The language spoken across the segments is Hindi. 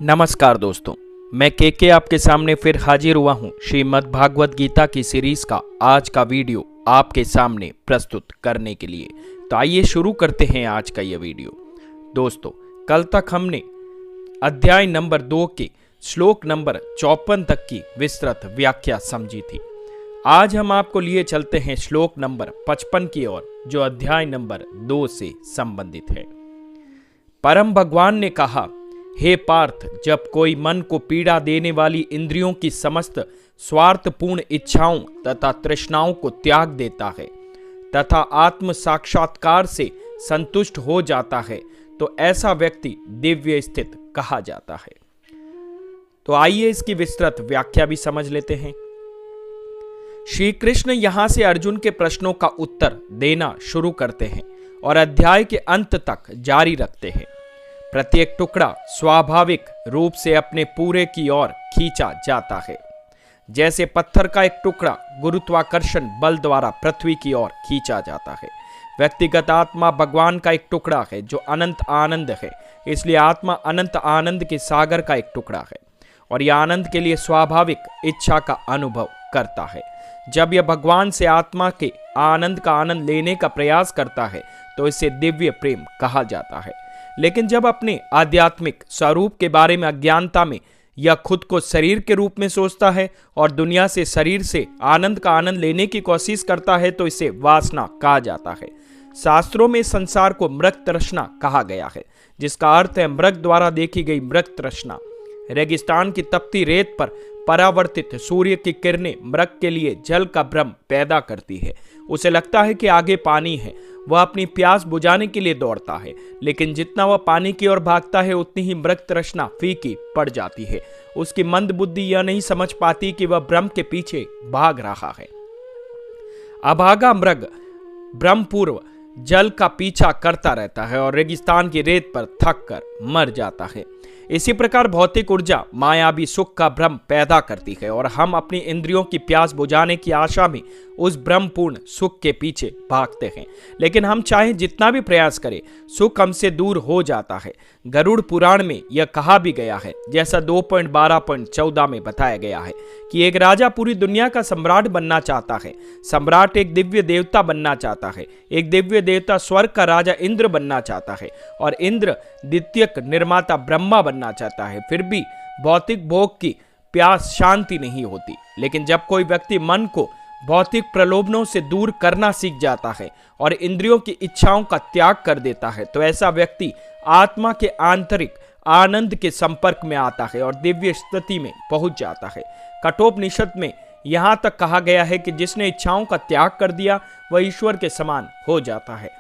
नमस्कार दोस्तों, मैं के आपके सामने फिर हाजिर हुआ हूँ श्रीमद् भागवत गीता की सीरीज का आज का वीडियो आपके सामने प्रस्तुत करने के लिए। तो आइए शुरू करते हैं आज का यह वीडियो। दोस्तों, कल तक हमने अध्याय नंबर 2 के श्लोक नंबर 54 तक की विस्तृत व्याख्या समझी थी। आज हम आपको लिए चलते हैं श्लोक नंबर 55 की ओर, जो अध्याय नंबर 2 से संबंधित है। परम भगवान ने कहा, हे पार्थ, जब कोई मन को पीड़ा देने वाली इंद्रियों की समस्त स्वार्थपूर्ण इच्छाओं तथा तृष्णाओं को त्याग देता है तथा आत्म साक्षात्कार से संतुष्ट हो जाता है, तो ऐसा व्यक्ति दिव्य स्थित कहा जाता है। तो आइए इसकी विस्तृत व्याख्या भी समझ लेते हैं। श्री कृष्ण यहां से अर्जुन के प्रश्नों का उत्तर देना शुरू करते हैं और अध्याय के अंत तक जारी रखते हैं। प्रत्येक टुकड़ा स्वाभाविक रूप से अपने पूरे की ओर खींचा जाता है। जैसे पत्थर का एक टुकड़ा गुरुत्वाकर्षण बल द्वारा पृथ्वी की ओर खींचा जाता है, व्यक्तिगत आत्मा भगवान का एक टुकड़ा है जो अनंत आनंद है। इसलिए आत्मा अनंत आनंद के सागर का एक टुकड़ा है और यह आनंद के लिए स्वाभाविक इच्छा का अनुभव करता है। जब यह भगवान से आत्मा के आनंद का आनंद लेने का प्रयास करता है तो इसे दिव्य प्रेम कहा जाता है। लेकिन जब अपने आध्यात्मिक स्वरूप के बारे में अज्ञानता में यह खुद को शरीर के रूप में सोचता है और दुनिया से शरीर से आनंद का आनंद लेने की कोशिश करता है, तो इसे वासना कहा जाता है। शास्त्रों में संसार को मृग तृष्णा कहा गया है, जिसका अर्थ है मृग द्वारा देखी गई मृग तृष्णा। रेगिस्तान की तपती रेत पर परावर्तित सूर्य की किरणें मृग के लिए जल का भ्रम पैदा करती है। उसे लगता है कि आगे पानी है। वह अपनी प्यास बुझाने के लिए दौड़ता है, लेकिन जितना वह पानी की ओर भागता है उतनी ही मृग तृष्णा फीकी पड़ जाती है। उसकी मंद बुद्धि यह नहीं समझ पाती कि वह भ्रम के पीछे भाग रहा है। अभागा मृग भ्रमपूर्व जल का पीछा करता रहता है और रेगिस्तान की रेत पर थक कर मर जाता है। इसी प्रकार भौतिक ऊर्जा मायावी सुख का भ्रम पैदा करती है और हम अपनी इंद्रियों की प्यास बुझाने की आशा में उस भ्रमपूर्ण सुख के पीछे भागते हैं। लेकिन हम चाहे जितना भी प्रयास करें, सुख हमसे दूर हो जाता है। गरुड़ पुराण में यह कहा भी गया है, जैसा 2.12.14 में बताया गया है कि एक राजा पूरी दुनिया का सम्राट बनना चाहता है। सम्राट एक दिव्य देवता बनना चाहता है। एक दिव्य देवता स्वर्ग का राजा इंद्र बनना चाहता है और इंद्र द्वितीयक निर्माता ब्रह्मा बनना चाहता है। फिर भी भौतिक भोग की प्यास शांति नहीं होती। लेकिन जब कोई व्यक्ति मन को भौतिक प्रलोभनों से दूर करना सीख जाता है और इंद्रियों की इच्छाओं का त्याग कर देता है, तो ऐसा व्यक्ति आत्मा के आंतरिक आनंद के संपर्क में आता है और दिव्य स्थिति में पहुंच जाता है। कठोपनिषद में यहां तक कहा गया है कि जिसने इच्छाओं का त्याग कर दिया वह ईश्वर के समान हो जाता है।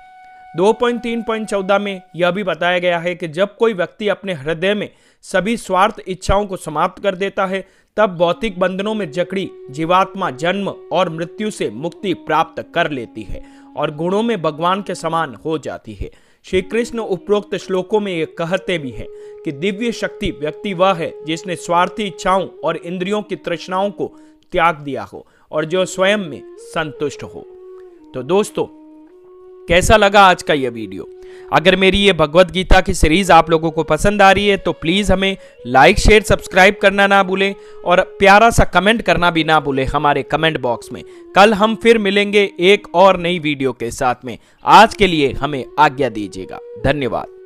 2.3.14 में यह भी बताया गया है कि जब कोई व्यक्ति अपने हृदय में सभी स्वार्थ इच्छाओं को समाप्त कर देता है, तब भौतिक बंधनों में जकड़ी जीवात्मा जन्म और मृत्यु से मुक्ति प्राप्त कर लेती है और गुणों में भगवान के समान हो जाती है। श्री कृष्ण उपरोक्त श्लोकों में ये कहते भी हैं कि दिव्य शक्ति व्यक्ति वह है जिसने स्वार्थी इच्छाओं और इंद्रियों की तृष्णाओं को त्याग दिया हो और जो स्वयं में संतुष्ट हो। तो दोस्तों, कैसा लगा आज का यह वीडियो? अगर मेरी ये भगवत गीता की सीरीज आप लोगों को पसंद आ रही है तो प्लीज हमें लाइक शेयर सब्सक्राइब करना ना भूलें और प्यारा सा कमेंट करना भी ना भूलें हमारे कमेंट बॉक्स में। कल हम फिर मिलेंगे एक और नई वीडियो के साथ में। आज के लिए हमें आज्ञा दीजिएगा। धन्यवाद।